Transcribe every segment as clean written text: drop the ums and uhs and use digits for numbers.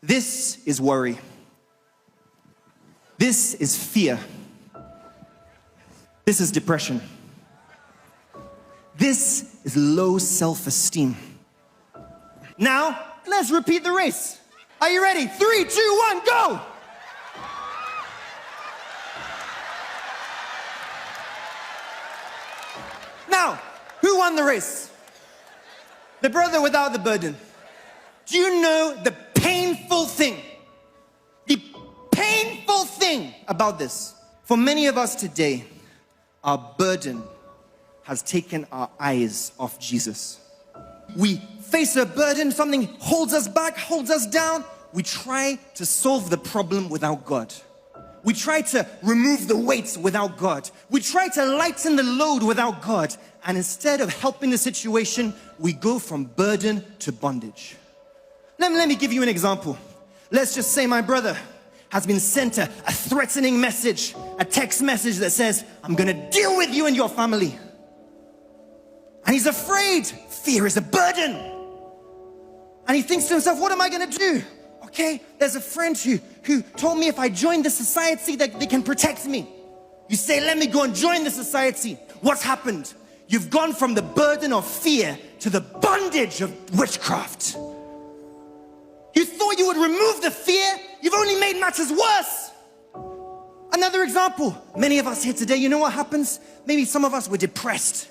This is worry. This is fear. This is depression. This is low self-esteem. Now, let's repeat the race. Are you ready? 3, 2, 1, go! Now, who won the race? The brother without the burden. Do you know the painful thing? The painful thing about this. For many of us today, our burden has taken our eyes off Jesus. We face a burden, something holds us back, holds us down. We try to solve the problem without God. We try to remove the weights without God. We try to lighten the load without God. And instead of helping the situation, we go from burden to bondage. Let me give you an example. Let's just say my brother has been sent a threatening message, a text message that says, I'm gonna deal with you and your family. And he's afraid. Fear is a burden. And he thinks to himself, what am I gonna do? Okay, there's a friend who told me if I join the society that they can protect me. You say, let me go and join the society. What's happened? You've gone from the burden of fear to the bondage of witchcraft. You thought you would remove the fear. You've only made matters worse. Another example. Many of us here today, you know what happens? Maybe some of us were depressed.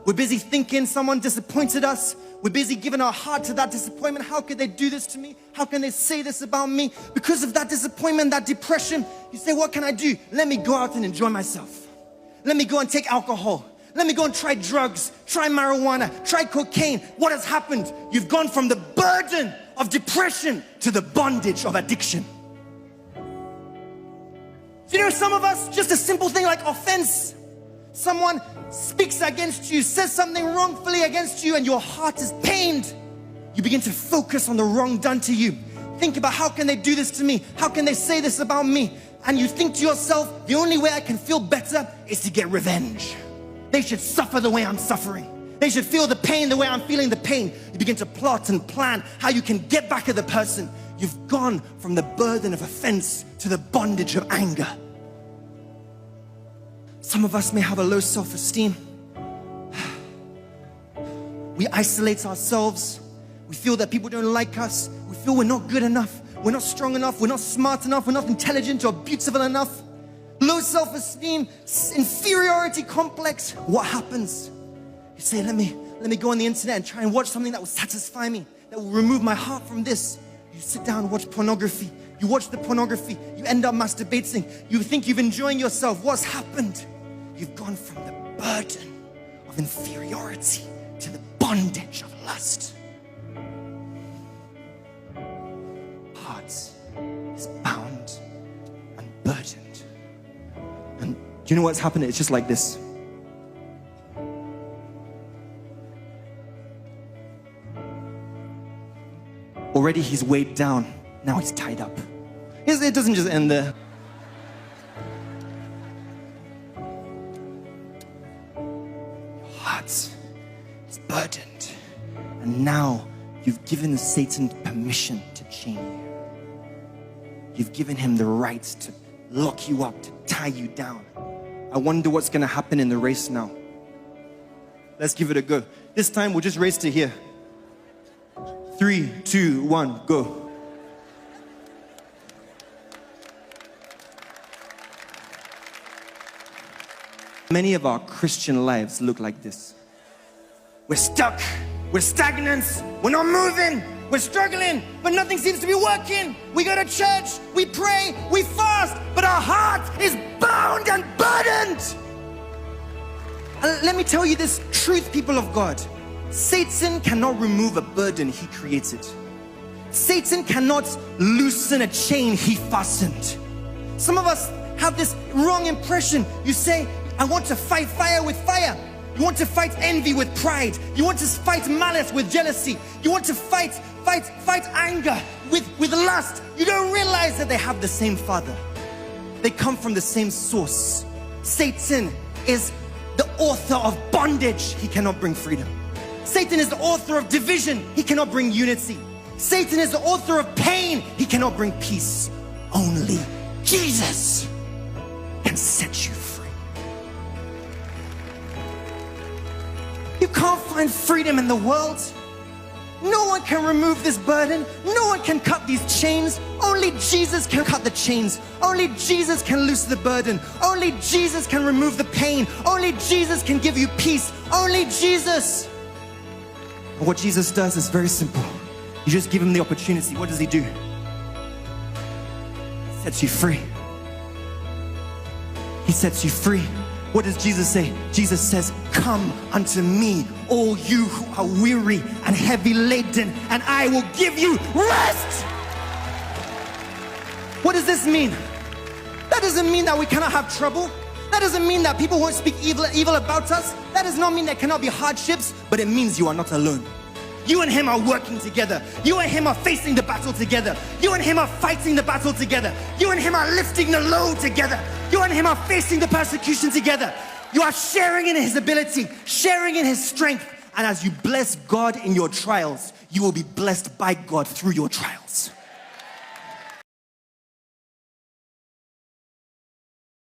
We're busy thinking someone disappointed us. We're busy giving our heart to that disappointment. How could they do this to me? How can they say this about me? Because of that disappointment, that depression, you say, what can I do? Let me go out and enjoy myself. Let me go and take alcohol. Let me go and try drugs, try marijuana, try cocaine. What has happened? You've gone from the burden of depression to the bondage of addiction. You know, some of us, just a simple thing like offense. Someone speaks against you, says something wrongfully against you, and your heart is pained. You begin to focus on the wrong done to you. Think about, how can they do this to me? How can they say this about me? And you think to yourself, the only way I can feel better is to get revenge. They should suffer the way I'm suffering. They should feel the pain the way I'm feeling the pain. You begin to plot and plan how you can get back at the person. You've gone from the burden of offense to the bondage of anger. Some of us may have a low self-esteem. We isolate ourselves. We feel that people don't like us. We feel we're not good enough. We're not strong enough. We're not smart enough. We're not intelligent or beautiful enough. Low self-esteem, inferiority complex. What happens? You say, let me go on the internet and try and watch something that will satisfy me, that will remove my heart from this. You sit down and watch pornography. You watch the pornography. You end up masturbating. You think you're enjoying yourself. What's happened? You've gone from the burden of inferiority to the bondage of lust. Heart is bound and burdened. And do you know what's happening? It's just like this. Already he's weighed down. Now he's tied up. It doesn't just end there. It's burdened, and now you've given Satan permission to chain you. You've given him the right to lock you up, to tie you down. I wonder what's going to happen in the race now. Let's give it a go. This time we'll just race to here. 3, 2, 1, go. Many of our Christian lives look like this. We're stuck, we're stagnant, we're not moving, we're struggling, but nothing seems to be working. We go to church, we pray, we fast, but our heart is bound and burdened. And let me tell you this truth, people of God. Satan cannot remove a burden he created. Satan cannot loosen a chain he fastened. Some of us have this wrong impression. You say, I want to fight fire with fire. You want to fight envy with pride. You want to fight malice with jealousy. You want to fight anger with lust. You don't realize that they have the same father. They come from the same source. Satan is the author of bondage. He cannot bring freedom. Satan is the author of division. He cannot bring unity. Satan is the author of pain. He cannot bring peace. Only Jesus can set you free. You can't find freedom in the world. No one can remove this burden. No one can cut these chains. Only Jesus can cut the chains. Only Jesus can loose the burden. Only Jesus can remove the pain. Only Jesus can give you peace. Only Jesus. And what Jesus does is very simple. You just give him the opportunity. What does he do? He sets you free. He sets you free. What does Jesus say? Jesus says, come unto me, all you who are weary and heavy laden, and I will give you rest. What does this mean? That doesn't mean that we cannot have trouble. That doesn't mean that people won't speak evil about us. That does not mean there cannot be hardships, but it means you are not alone. You and him are working together. You and him are facing the battle together. You and him are fighting the battle together. You and him are lifting the load together. You and him are facing the persecution together. You are sharing in his ability, sharing in his strength. And as you bless God in your trials, you will be blessed by God through your trials.